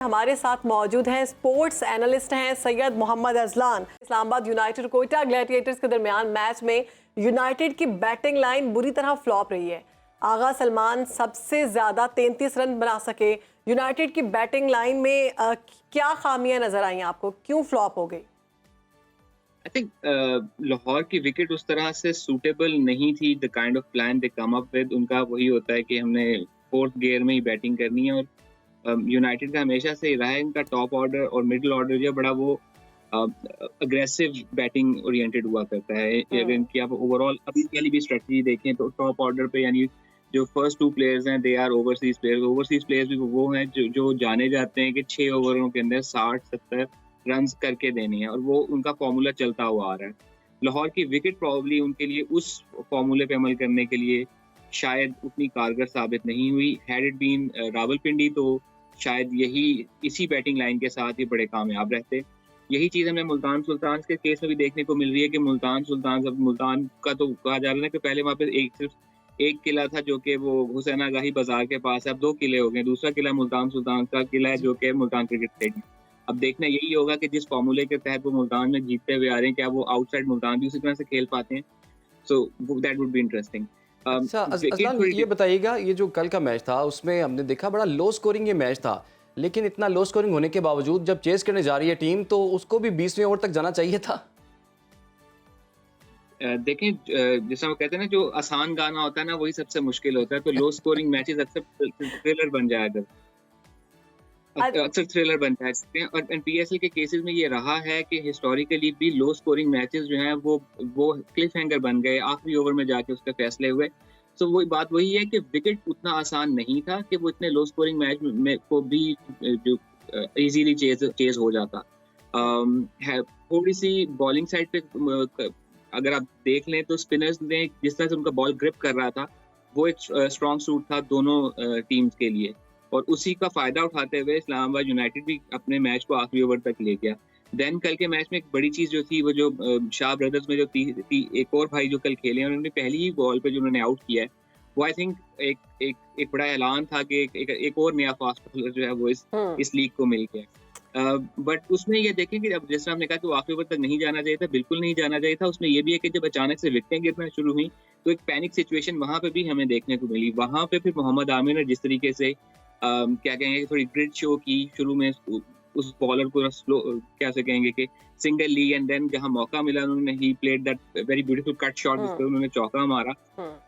हमारे साथ मौजूद हैं स्पोर्ट्स एनालिस्ट हैं सैयद मोहम्मद अजलान। इस्लामाबाद यूनाइटेड कोयटा ग्लैडिएटर्स के दरमियान मैच में यूनाइटेड की बैटिंग लाइन बुरी तरह फ्लॉप रही है। आगा सलमान सबसे ज्यादा 33 रन बना सके। यूनाइटेड की बैटिंग लाइन में क्या खामियां नजर आई आपको, क्यों फ्लॉप हो गई? आई थिंक लाहौर की विकेट उस तरह से सूटेबल नहीं थी। The kind of plan they come up with, उनका वही होता है कि हमने फोर्थ गियर में ही बैटिंग करनी है। और यूनाइटेड का हमेशा से रहा है, इनका टॉप ऑर्डर और मिडिल ऑर्डर जो बड़ा वो अग्रेसिव बैटिंग ओरिएंटेड हुआ करता है। अगर इनकी आप ओवरऑल अभी वाली भी स्ट्रेटजी देखें तो टॉप ऑर्डर पे यानी जो फर्स्ट टू प्लेयर्स हैं they are overseas players. Overseas players भी वो हैं जो जाने जाते हैं कि 6 ओवरों के अंदर 60-70 रन करके देने हैं, और वो उनका फॉर्मूला चलता हुआ आ रहा है। लाहौर की विकेट प्रॉब्ली उनके लिए उस फॉर्मूले पे अमल करने के लिए शायद उतनी कारगर साबित नहीं हुई। हैड इट बीन रावलपिंडी तो शायद यही इसी बैटिंग लाइन के साथ ही बड़े कामयाब रहते। यही चीज़ हमें मुल्तान सुल्तान के केस में भी देखने को मिल रही है कि मुल्तान सुल्तान, अब मुल्तान का तो कहा जा रहा है कि पहले वहाँ पे सिर्फ एक किला था जो कि वो हुसैन आगाही बाजार के पास है, अब 2 किले हो गए। दूसरा किला मुल्तान सुल्तान का किला है जो कि मुल्तान क्रिकेट स्टेडियम। अब देखना यही होगा कि जिस फॉर्मूले के तहत वो मुल्तान में जीतते हुए आ रहे हैं, क्या वो आउटसाइड मुल्तान भी उसी तरह से खेल पाते हैं? So that would be interesting. अच्छा अजलान, ये बताइएगा, ये जो कल का मैच था उसमें हमने देखा बड़ा लो स्कोरिंग ये मैच था, लेकिन इतना लो स्कोरिंग होने के बावजूद जब चेस करने जा रही है टीम तो उसको भी 20वें ओवर तक जाना चाहिए था। देखें, जैसा वो कहते हैं ना, जो आसान गाना होता है ना वही सबसे मुश्किल होता है। तो लो स्कोरिंग मैचेस अक्सर थ्रिलर बन जाया अक्सर थ्रिलर बन सकते हैं। और पीएसएल के केसेस में ये रहा है कि हिस्टोरिकली भी लो स्कोरिंग मैचेस जो हैं वो क्लिफ हैंगर बन गए, आखिरी ओवर में जाके उसके फैसले हुए। तो वो बात वही है कि विकेट उतना आसान नहीं था कि वो इतने लो स्कोरिंग मैच में को भी जो इजीली चेज हो जाता है। थोड़ी सी बॉलिंग साइड पे अगर आप देख लें तो स्पिनर्स ने जिस तरह से उनका बॉल ग्रिप कर रहा था वो एक स्ट्रॉन्ग सूट था दोनों टीम्स के लिए, और उसी का फायदा उठाते हुए इस्लामाबाद यूनाइटेड भी अपने मैच को आखिरी ओवर तक ले गया। देन कल के मैच में एक बड़ी चीज जो थी वो जो शाह ब्रदर्स में जो एक और भाई जो कल खेले हैं, उन्होंने पहली ही बॉल पे जो उन्होंने आउट किया है वो आई थिंक एक बड़ा ऐलान था कि एक और नया फास्ट बॉलर जो है वो इस लीग को मिल गया। बट उसमें ये देखें कि अब जैसा हमने कहा कि वो आखिरी ओवर तक नहीं जाना चाहिए था, बिल्कुल नहीं जाना चाहिए था। उसमें ये भी है कि जब अचानक से विकेटें गिरना शुरू हुई तो एक पैनिक सिचुएशन वहां पे भी हमें देखने को मिली। वहां पे फिर मोहम्मद आमिर ने जिस तरीके से क्या कहेंगे, थोड़ी ग्रिड शो की शुरू में, उस बॉलर को स्लो क्या से कहेंगे कि सिंगल ली, एंड देन जहां मौका मिला उन्होंने he played that very beautiful cut shot जिस पर उन्होंने चौका मारा।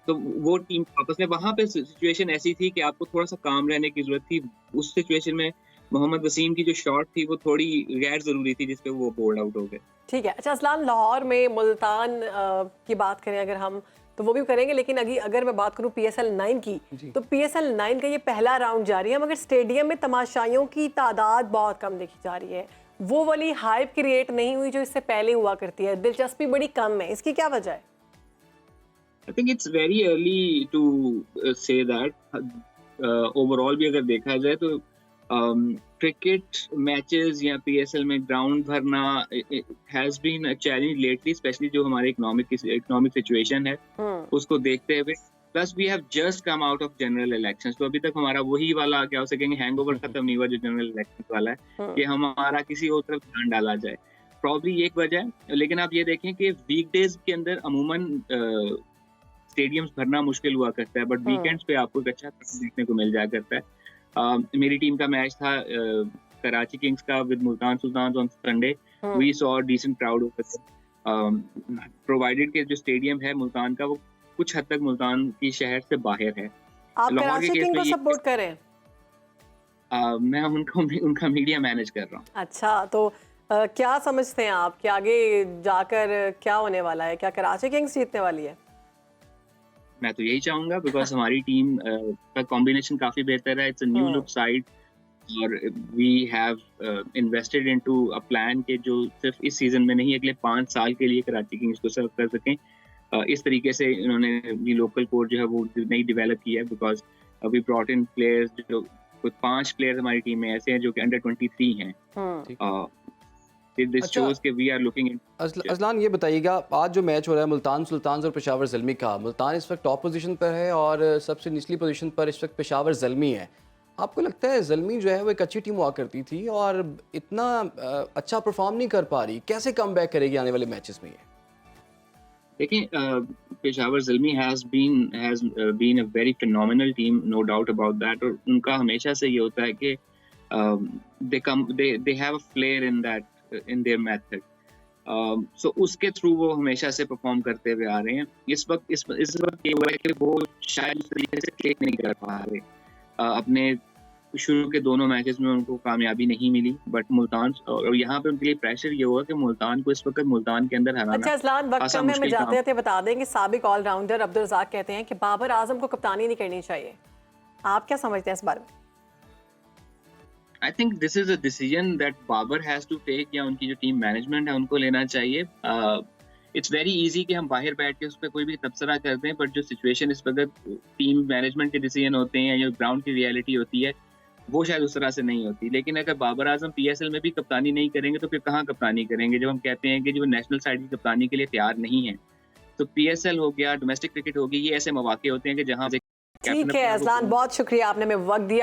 तो वो टीम आपस में वहां पे सिचुएशन ऐसी थी कि आपको थोड़ा सा काम रहने की जरूरत थी। उस सिचुएशन में मोहम्मद वसीम की जो शॉट थी वो थोड़ी गैर जरूरी थी जिसपे वो बोल्ड आउट हो गए। ठीक है। अच्छा असलान, लाहौर में मुल्तान की बात करें अगर हम तो वो भी करेंगे, लेकिन अगर मैं बात करूं PSL 9 की तो PSL 9 का ये पहला राउंड जारी है, मगर स्टेडियम में तमाशाइयों की तादाद बहुत कम देखी जा रही है। वो वाली हाइप क्रिएट नहीं हुई जो इससे पहले हुआ करती है, दिलचस्पी बड़ी कम है। इसकी क्या वजह है? I think it's very early to say that. Overall भी अगर देखा जाए तो क्रिकेट मैचेस या PSL में ग्राउंड भरना has been a challenge lately, especially जो हमारे इकोनॉमिक सिचुएशन है उसको देखते हुए। Plus we have just come out of general elections, तो अभी तक हमारा वही वाला क्या हो सकेंगे हैंगओवर खत्म नहीं हुआ जो जनरल इलेक्शंस वाला है कि हमारा किसी और तरफ ध्यान डाला जाए। प्रॉब्ली एक वजह है। लेकिन आप ये देखें कि वीकडेज के अंदर अमूमन स्टेडियम्स भरना मुश्किल हुआ करता है, बट वीकेंड्स पे आपको एक अच्छा देखने को मिल जाया करता है। मेरी टीम का मैच था कराची किंग्स का with Multan Sultan on Sunday. We saw decent crowd provided के जो स्टेडियम है मुल्तान का वो कुछ हद तक मुल्तान की शहर से बाहर है। आप कराची किंग को सपोर्ट करें? मैं उनका मीडिया मैनेज कर रहा हूँ। अच्छा, तो क्या समझते हैं आप कि आगे जाकर क्या होने वाला है? क्या कराची किंग्स जीतने वाली है? मैं तो यही चाहूंगा, बिकॉज हमारी टीम का कॉम्बिनेशन काफी बेहतर है। It's a new look side, और we have invested into a plan के जो सिर्फ इस सीजन में नहीं अगले 5 साल के लिए कराची किंग्स को सर्व कर सकें। इस तरीके से इन्होंने भी लोकल कोच जो है वो नई डेवलप की है, because we brought in players जो कुछ 5 प्लेयर्स हमारी टीम में ऐसे हैं जो कि अंडर 23 हैं। This shows कि we are looking in. Azlan, ये बताइएगा, आज जो मैच हो रहा है मुल्तान सुल्तान और पेशावर ज़ल्मी का, मुल्तान इस वक्त टॉप पोजीशन पर है और सबसे निचली पोजीशन पर इस वक्त पेशावर ज़ल्मी है। आपको लगता है ज़ल्मी जो है वो एक अच्छी टीम हुआ करती थी और इतना अच्छा परफॉर्म नहीं कर पा रही, कैसे कम बैक करेगी आने वाले मैचेस में ये? देखिए Peshawar Zalmi has been a very phenomenal team, no doubt about that. और उनका हमेशा से ये होता है कि they have a flair in their method. So उसके थ्रू वो हमेशा से परफॉर्म करते हुए आ रहे हैं। इस वक्त ये हुआ है कि वो शायद उस तरीके से क्लिक नहीं कर पा रहे। अपने शुरू के दोनों मैचेस में उनको कामयाबी नहीं मिली, बट मुल्तान, और यहाँ पे उनके लिए प्रेशर ये हुआ कि मुल्तान को इस वक्त मुल्तान के अंदर हराना अच्छा अजलान, वक्त आसान कम है, मैं मुश्किल काम। जाते जाते बता दें कि साबिक ऑलराउंडर अब्दुल रज़ाक कहते हैं कि बाबर आजम को कप्तानी नहीं करनी चाहिए। आप क्या समझते हैं इस बारे में? I think this is a decision that Babar has to take, या उनकी जो टीम मैनेजमेंट है उनको लेना चाहिए। इट्स वेरी इजी कि हम बाहर बैठ के उस पर कोई भी तबसरा कर दें, बट जो सिचुएशन इस वक्त टीम मैनेजमेंट के डिसीजन होते हैं या जो ग्राउंड की रियलिटी होती है वो शायद उस तरह से नहीं होती। लेकिन अगर बाबर आजम पीएसएल में भी कप्तानी नहीं करेंगे तो फिर कहाँ कप्तानी करेंगे? जब हम कहते हैं कि जो नेशनल साइड की कप्तानी के लिए तैयार नहीं है, तो पीएसएल हो गया, डोमेस्टिक क्रिकेट होगी, ये ऐसे मौके होते हैं कि जहाँ ठीक है अजलान, बहुत शुक्रिया, आपने हमें वक्त दिया।